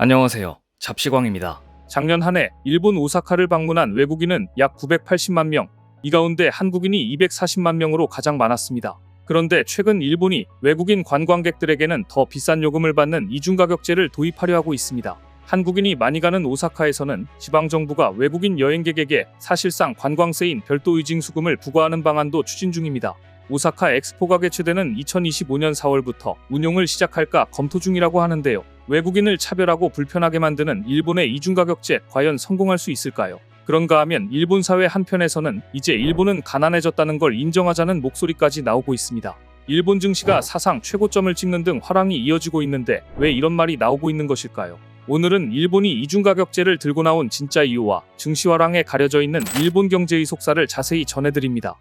안녕하세요. 잡시광입니다. 작년 한 해 일본 오사카를 방문한 외국인은 약 980만 명, 이 가운데 한국인이 240만 명으로 가장 많았습니다. 그런데 최근 일본이 외국인 관광객들에게는 더 비싼 요금을 받는 이중가격제를 도입하려 하고 있습니다. 한국인이 많이 가는 오사카에서는 지방정부가 외국인 여행객에게 사실상 관광세인 별도 의징수금을 부과하는 방안도 추진 중입니다. 오사카 엑스포가 개최되는 2025년 4월부터 운용을 시작할까 검토 중이라고 하는데요. 외국인을 차별하고 불편하게 만드는 일본의 이중가격제 과연 성공할 수 있을까요? 그런가 하면 일본 사회 한편에서는 이제 일본은 가난해졌다는 걸 인정하자는 목소리까지 나오고 있습니다. 일본 증시가 사상 최고점을 찍는 등 화랑이 이어지고 있는데 왜 이런 말이 나오고 있는 것일까요? 오늘은 일본이 이중가격제를 들고 나온 진짜 이유와 증시 화랑에 가려져 있는 일본 경제의 속살을 자세히 전해드립니다.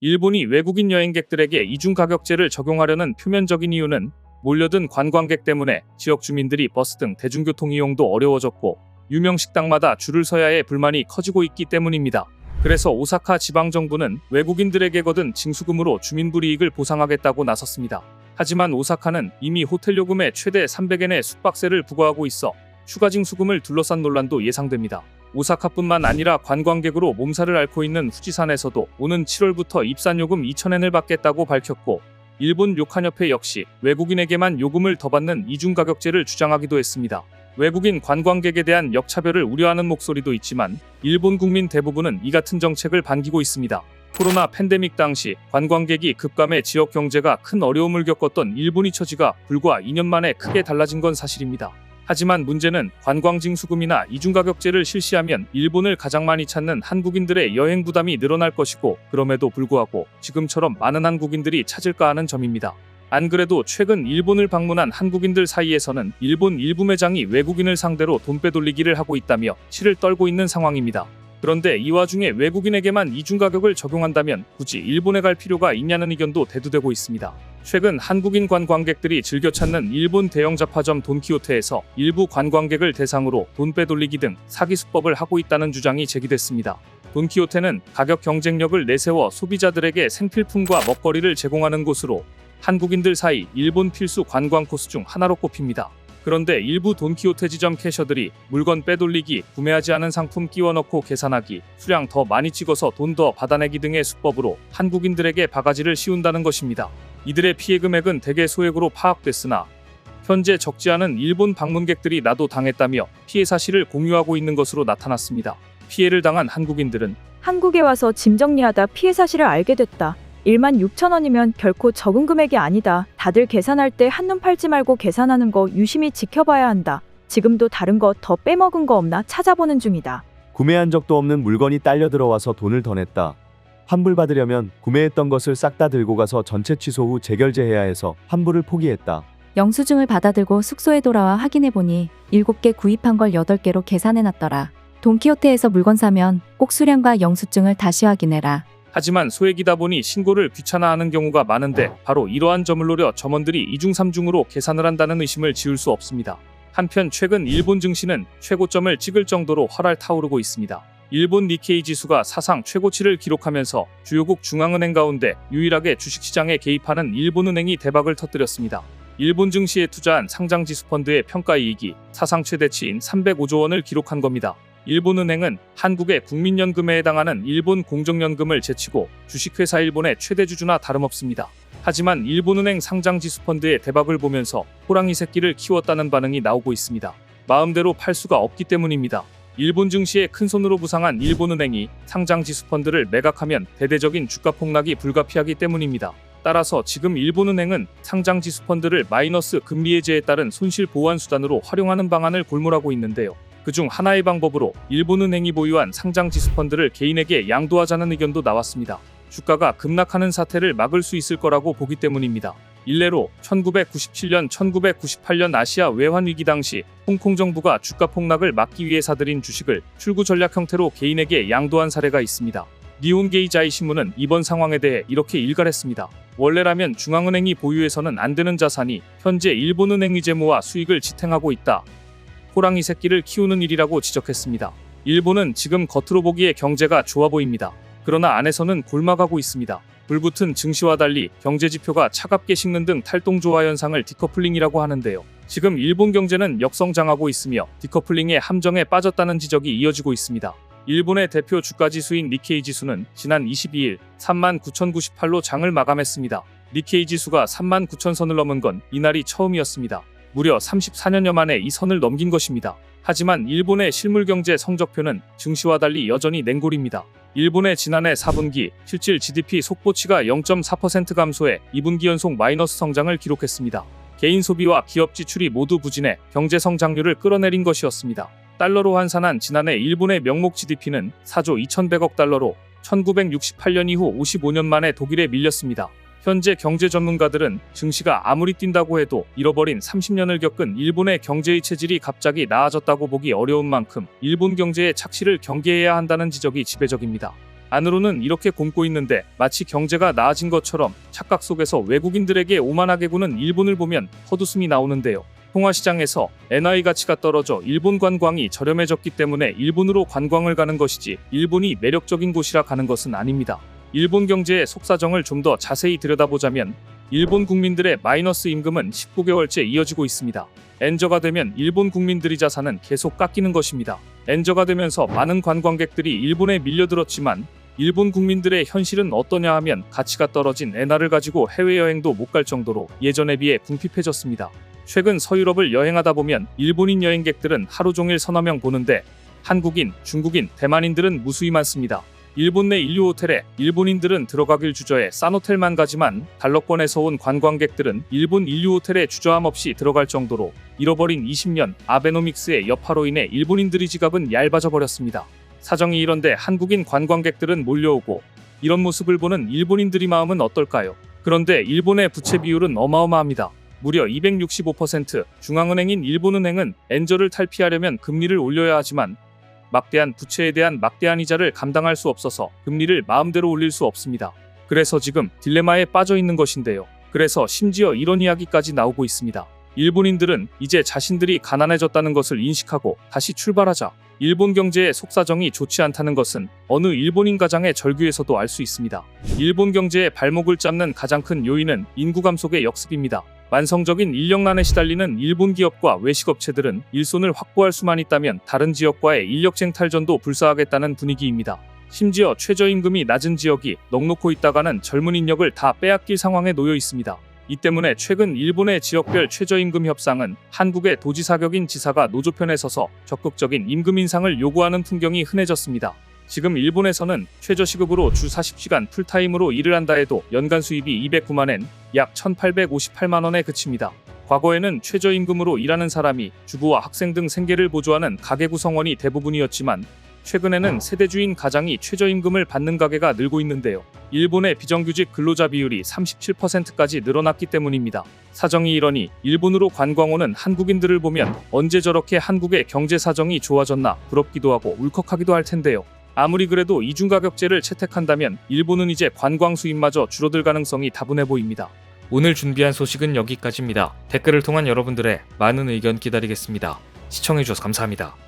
일본이 외국인 여행객들에게 이중가격제를 적용하려는 표면적인 이유는 몰려든 관광객 때문에 지역 주민들이 버스 등 대중교통 이용도 어려워졌고 유명 식당마다 줄을 서야 해 불만이 커지고 있기 때문입니다. 그래서 오사카 지방정부는 외국인들에게 거둔 징수금으로 주민불이익을 보상하겠다고 나섰습니다. 하지만 오사카는 이미 호텔 요금에 최대 300엔의 숙박세를 부과하고 있어 추가 징수금을 둘러싼 논란도 예상됩니다. 오사카뿐만 아니라 관광객으로 몸살을 앓고 있는 후지산에서도 오는 7월부터 입산요금 2,000엔을 받겠다고 밝혔고 일본 료칸협회 역시 외국인에게만 요금을 더 받는 이중가격제를 주장하기도 했습니다. 외국인 관광객에 대한 역차별을 우려하는 목소리도 있지만 일본 국민 대부분은 이 같은 정책을 반기고 있습니다. 코로나 팬데믹 당시 관광객이 급감해 지역 경제가 큰 어려움을 겪었던 일본의 처지가 불과 2년 만에 크게 달라진 건 사실입니다. 하지만 문제는 관광징수금이나 이중가격제를 실시하면 일본을 가장 많이 찾는 한국인들의 여행 부담이 늘어날 것이고 그럼에도 불구하고 지금처럼 많은 한국인들이 찾을까 하는 점입니다. 안 그래도 최근 일본을 방문한 한국인들 사이에서는 일본 일부 매장이 외국인을 상대로 돈 빼돌리기를 하고 있다며 치를 떨고 있는 상황입니다. 그런데 이 와중에 외국인에게만 이중가격을 적용한다면 굳이 일본에 갈 필요가 있냐는 의견도 대두되고 있습니다. 최근 한국인 관광객들이 즐겨 찾는 일본 대형 잡화점 돈키호테에서 일부 관광객을 대상으로 돈 빼돌리기 등 사기 수법을 하고 있다는 주장이 제기됐습니다. 돈키호테는 가격 경쟁력을 내세워 소비자들에게 생필품과 먹거리를 제공하는 곳으로 한국인들 사이 일본 필수 관광 코스 중 하나로 꼽힙니다. 그런데 일부 돈키호테 지점 캐셔들이 물건 빼돌리기, 구매하지 않은 상품 끼워 넣고 계산하기, 수량 더 많이 찍어서 돈 더 받아내기 등의 수법으로 한국인들에게 바가지를 씌운다는 것입니다. 이들의 피해 금액은 대개 소액으로 파악됐으나 현재 적지 않은 일본 방문객들이 나도 당했다며 피해 사실을 공유하고 있는 것으로 나타났습니다. 피해를 당한 한국인들은 한국에 와서 짐 정리하다 피해 사실을 알게 됐다. 16,000원이면 결코 적은 금액이 아니다. 다들 계산할 때 한눈 팔지 말고 계산하는 거 유심히 지켜봐야 한다. 지금도 다른 거 더 빼먹은 거 없나 찾아보는 중이다. 구매한 적도 없는 물건이 딸려 들어와서 돈을 더 냈다. 환불받으려면 구매했던 것을 싹 다 들고 가서 전체 취소 후 재결제해야 해서 환불을 포기했다. 영수증을 받아들고 숙소에 돌아와 확인해보니 7개 구입한 걸 8개로 계산해놨더라. 돈키호테에서 물건 사면 꼭 수량과 영수증을 다시 확인해라. 하지만 소액이다 보니 신고를 귀찮아하는 경우가 많은데 바로 이러한 점을 노려 점원들이 이중 삼중으로 계산을 한다는 의심을 지울 수 없습니다. 한편 최근 일본 증시는 최고점을 찍을 정도로 활활 타오르고 있습니다. 일본 니케이 지수가 사상 최고치를 기록하면서 주요국 중앙은행 가운데 유일하게 주식시장에 개입하는 일본은행이 대박을 터뜨렸습니다. 일본 증시에 투자한 상장지수펀드의 평가이익이 사상 최대치인 305조 원을 기록한 겁니다. 일본은행은 한국의 국민연금에 해당하는 일본 공적연금을 제치고 주식회사 일본의 최대 주주나 다름없습니다. 하지만 일본은행 상장지수펀드의 대박을 보면서 호랑이 새끼를 키웠다는 반응이 나오고 있습니다. 마음대로 팔 수가 없기 때문입니다. 일본 증시에 큰손으로 부상한 일본은행이 상장지수펀드를 매각하면 대대적인 주가 폭락이 불가피하기 때문입니다. 따라서 지금 일본은행은 상장지수펀드를 마이너스 금리 해제에 따른 손실 보완 수단으로 활용하는 방안을 골몰하고 있는데요. 그중 하나의 방법으로 일본은행이 보유한 상장지수펀드를 개인에게 양도하자는 의견도 나왔습니다. 주가가 급락하는 사태를 막을 수 있을 거라고 보기 때문입니다. 일례로 1997년, 1998년 아시아 외환위기 당시 홍콩 정부가 주가 폭락을 막기 위해 사들인 주식을 출구 전략 형태로 개인에게 양도한 사례가 있습니다. 니혼게이자이 신문은 이번 상황에 대해 이렇게 일갈했습니다. 원래라면 중앙은행이 보유해서는 안 되는 자산이 현재 일본은행의 재무와 수익을 지탱하고 있다. 호랑이 새끼를 키우는 일이라고 지적했습니다. 일본은 지금 겉으로 보기에 경제가 좋아 보입니다. 그러나 안에서는 골마가고 있습니다. 불붙은 증시와 달리 경제지표가 차갑게 식는 등 탈동조화 현상을 디커플링이라고 하는데요. 지금 일본 경제는 역성장하고 있으며 디커플링의 함정에 빠졌다는 지적이 이어지고 있습니다. 일본의 대표 주가지수인 니케이 지수는 지난 22일 39,098로 장을 마감했습니다. 니케이 지수가 39,000선을 넘은 건 이날이 처음이었습니다. 무려 34년여 만에 이 선을 넘긴 것입니다. 하지만 일본의 실물경제 성적표는 증시와 달리 여전히 냉골입니다. 일본의 지난해 4분기 실질 GDP 속보치가 0.4% 감소해 2분기 연속 마이너스 성장을 기록했습니다. 개인 소비와 기업 지출이 모두 부진해 경제 성장률을 끌어내린 것이었습니다. 달러로 환산한 지난해 일본의 명목 GDP는 4조 2,100억 달러로 1968년 이후 55년 만에 독일에 밀렸습니다. 현재 경제 전문가들은 증시가 아무리 뛴다고 해도 잃어버린 30년을 겪은 일본의 경제의 체질이 갑자기 나아졌다고 보기 어려운 만큼 일본 경제의 착시를 경계해야 한다는 지적이 지배적입니다. 안으로는 이렇게 곪고 있는데 마치 경제가 나아진 것처럼 착각 속에서 외국인들에게 오만하게 구는 일본을 보면 헛웃음이 나오는데요. 통화시장에서 엔화의 가치가 떨어져 일본 관광이 저렴해졌기 때문에 일본으로 관광을 가는 것이지 일본이 매력적인 곳이라 가는 것은 아닙니다. 일본 경제의 속사정을 좀 더 자세히 들여다보자면 일본 국민들의 마이너스 임금은 19개월째 이어지고 있습니다. 엔저가 되면 일본 국민들의 자산은 계속 깎이는 것입니다. 엔저가 되면서 많은 관광객들이 일본에 밀려들었지만 일본 국민들의 현실은 어떠냐 하면 가치가 떨어진 엔화를 가지고 해외여행도 못 갈 정도로 예전에 비해 궁핍해졌습니다. 최근 서유럽을 여행하다 보면 일본인 여행객들은 하루 종일 서너 명 보는데 한국인, 중국인, 대만인들은 무수히 많습니다. 일본 내 인류 호텔에 일본인들은 들어가길 주저해 싼 호텔만 가지만 달러권에서 온 관광객들은 일본 인류 호텔에 주저함 없이 들어갈 정도로 잃어버린 20년 아베노믹스의 여파로 인해 일본인들의 지갑은 얇아져 버렸습니다. 사정이 이런데 한국인 관광객들은 몰려오고 이런 모습을 보는 일본인들의 마음은 어떨까요? 그런데 일본의 부채 비율은 어마어마합니다. 무려 265%. 중앙은행인 일본은행은 엔저를 탈피하려면 금리를 올려야 하지만 막대한 부채에 대한 막대한 이자를 감당할 수 없어서 금리를 마음대로 올릴 수 없습니다. 그래서 지금 딜레마에 빠져 있는 것인데요. 그래서 심지어 이런 이야기까지 나오고 있습니다. 일본인들은 이제 자신들이 가난해졌다는 것을 인식하고 다시 출발하자. 일본 경제의 속사정이 좋지 않다는 것은 어느 일본인 가장의 절규에서도 알 수 있습니다. 일본 경제의 발목을 잡는 가장 큰 요인은 인구 감속의 역습입니다. 만성적인 인력난에 시달리는 일본 기업과 외식업체들은 일손을 확보할 수만 있다면 다른 지역과의 인력쟁 탈전도 불사하겠다는 분위기입니다. 심지어 최저임금이 낮은 지역이 넉넉고 있다가는 젊은 인력을 다 빼앗길 상황에 놓여 있습니다. 이 때문에 최근 일본의 지역별 최저임금 협상은 한국의 도지사격인 지사가 노조편에 서서 적극적인 임금 인상을 요구하는 풍경이 흔해졌습니다. 지금 일본에서는 최저시급으로 주 40시간 풀타임으로 일을 한다 해도 연간 수입이 209만엔, 약 1,858만원에 그칩니다. 과거에는 최저임금으로 일하는 사람이 주부와 학생 등 생계를 보조하는 가계 구성원이 대부분이었지만 최근에는 세대주인 가장이 최저임금을 받는 가게가 늘고 있는데요. 일본의 비정규직 근로자 비율이 37%까지 늘어났기 때문입니다. 사정이 이러니 일본으로 관광 오는 한국인들을 보면 언제 저렇게 한국의 경제 사정이 좋아졌나 부럽기도 하고 울컥하기도 할 텐데요. 아무리 그래도 이중가격제를 채택한다면 일본은 이제 관광 수입마저 줄어들 가능성이 다분해 보입니다. 오늘 준비한 소식은 여기까지입니다. 댓글을 통한 여러분들의 많은 의견 기다리겠습니다. 시청해주셔서 감사합니다.